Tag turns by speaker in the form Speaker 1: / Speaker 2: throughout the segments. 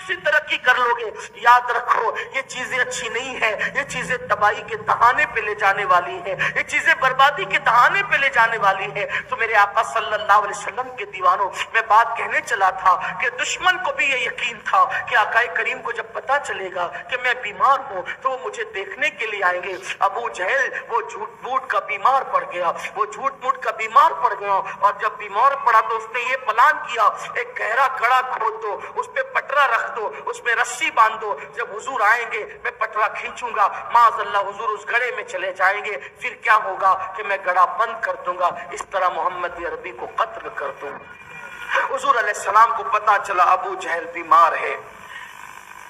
Speaker 1: सी तरक्की कर लोगे, याद रखो ये चीजें अच्छी नहीं है, ये चीजें तबाही के दहाने पे ले जाने वाली है, ये चीजें बर्बादी के दहाने पे ले जाने वाली है। तो मेरे आका सल्लल्लाहु अलैहि वसल्लम के दीवानों, मैं बात कहने चला था कि दुश्मन को भी ये यकीन था कि आका करीम को जब पता चलेगा कि मैं बीमार हूँ तो वो मुझे देखने के लिए आएंगे। अबू जहल वो झूठ मूठ का बीमार पड़ गया, वो झूठ मूठ का बीमार पड़ गया, और जब बीमार पड़ा तो उसने ये प्लान किया, एक गहरा गड़ा खोद दो, उस पे पटरा रख दो, उसमें रस्सी बांध दो, जब हुजूर आएंगे मैं पटरा खींचूंगा, माज़अल्लाह हुजूर उस गड़े में चले जाएंगे, फिर क्या होगा कि मैं गड़ा बंद कर दूंगा, इस तरह मोहम्मद अरबी को कत्ल कर दूंगा। हुजूर अलैहिस्सलाम को पता चला अबू जहल बीमार है,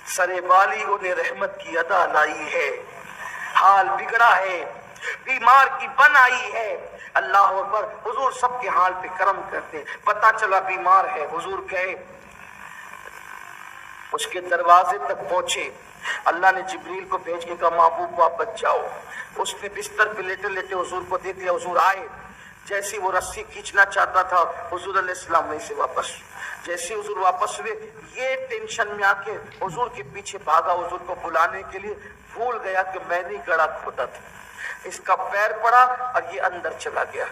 Speaker 1: सरे बाली उन्हें रहमत की अदा लाई है, हाल बिगड़ा है, बीमार की बन आई है। अल्लाह अकबर, हुजूर सबके हाल पे करम करते। पता चला बीमार है, हुजूर गए, उसके दरवाजे तक पहुंचे, अल्लाह ने जिब्रील को भेज के कहा महबूब आप बच जाओ। उसने बिस्तर पे लेटे लेटे हुजूर को देख लिया, हुजूर आए, जैसे वो रस्सी खींचना चाहता था हुजूर अलैहिस्सलाम वहीं से वापस, जैसे हुजूर वापस हुए ये टेंशन में आके हुजूर के पीछे भागा, हुजूर को बुलाने के लिए, भूल गया कि मैंने गड़ा खोदा था, इसका पैर पड़ा और ये अंदर चला गया।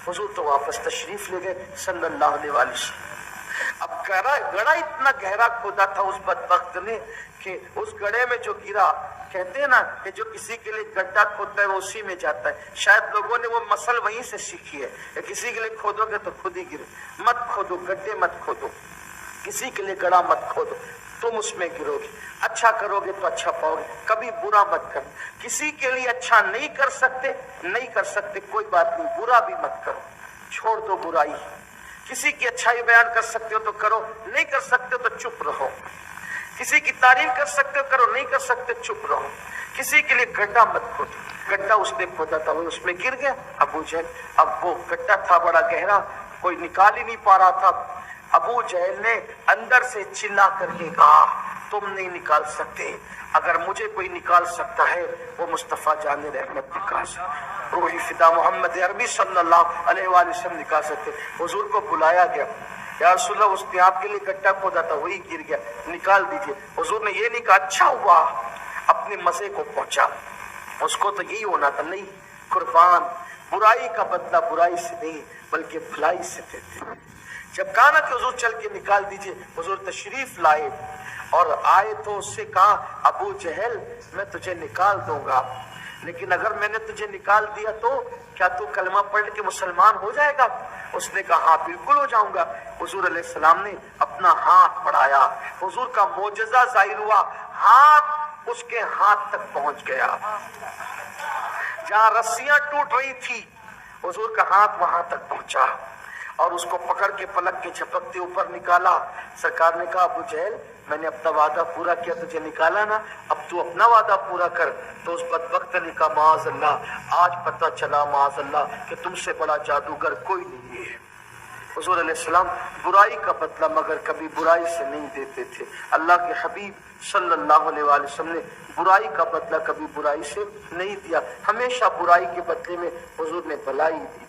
Speaker 1: हुजूर तो वापस तशरीफ ले गए सल्लल्लाहु अलैहि वसल्लम। अब गड़ा इतना गहरा खोदा था उस बदबख्त ने कि उस गड्ढे में जो गिरा, कहते हैं ना कि जो किसी के लिए गड्ढा खोदता है वो उसी में जाता है। शायद लोगों ने वो मसल वहीं से सीखी है कि किसी के लिए खोदोगे तो खुद ही गिरे, मत खोदो गड्ढे, मत खोदो, किसी के लिए गड़ा मत खोदो, तुम उसमें गिरोगे। अच्छा करोगे तो अच्छा पाओगे, कभी बुरा मत करना। किसी के लिए अच्छा नहीं कर सकते कोई बात नहीं, बुरा भी मत करो, छोड़ दो बुराई। किसी की अच्छाई बयान कर सकते हो तो करो, नहीं कर सकते हो तो चुप रहो। किसी की तारीफ कर सकते हो करो, नहीं कर सकते चुप रहो। किसी के लिए गड्ढा मत खोदो। गड्ढा उसने खोदा था, वो उसमें गिर गया अबू जहल। अब वो गड्ढा था बड़ा गहरा, कोई निकाल ही नहीं पा रहा था। अबू जहल ने अंदर से चिल्ला करके कहा तुम नहीं निकाल सकते, अगर मुझे कोई निकाल सकता है वो मुस्तफा जान रहमत निकाल सकते, रूही फिदा मोहम्मद अरबी सल्लल्लाहु अलैहि वसल्लम निकाल सकते। हुजूर को बुलाया गया, या रसूलल्लाह उसने आपके लिए गड्ढा खोदा था वही गिर गया, निकाल दीजिए। हुजूर ने ये नहीं कहा अच्छा हुआ, अपने मजे को पहुंचा, उसको तो यही होना था। नहीं कुर्बान, बुराई का बदला बुराई से नहीं बल्कि भलाई से देते। जब कहा ना कि हुजूर चल के निकाल दीजिए, हुजूर तशरीफ लाए और आए तो उससे कहा अबू जहल मैं तुझे निकाल दूंगा, लेकिन अगर मैंने तुझे निकाल दिया तो क्या तू कलमा पढ़ के मुसलमान हो जाएगा? उसने कहा हाँ बिल्कुल हो जाऊंगा। हुजूर अलैहिस्सलाम ने अपना हाथ बढ़ाया, हुजूर का मोजज़ा जाहिर हुआ, हाथ उसके हाथ तक पहुंच गया, जहां रस्सियां टूट रही थी हुजूर का हाथ वहां तक पहुंचा और उसको पकड़ के पलक के झपकते ऊपर निकाला। सरकार ने कहा अबू जहल मैंने अपना वादा पूरा किया, तुझे निकाला ना, अब तू अपना वादा पूरा कर। तो उस बदबख्त ने कहा माज़अल्लाह, आज पता चला माज़अल्लाह कि तुमसे बड़ा जादूगर कोई नहीं है। हुजूर अलैहिस्सलाम बुराई का बदला मगर कभी बुराई से नहीं देते थे। अल्लाह के हबीब सल्लल्लाहु अलैहि वसल्लम ने बुराई का बदला कभी बुराई से नहीं दिया, हमेशा बुराई के बदले में हुजूर ने भलाई दी।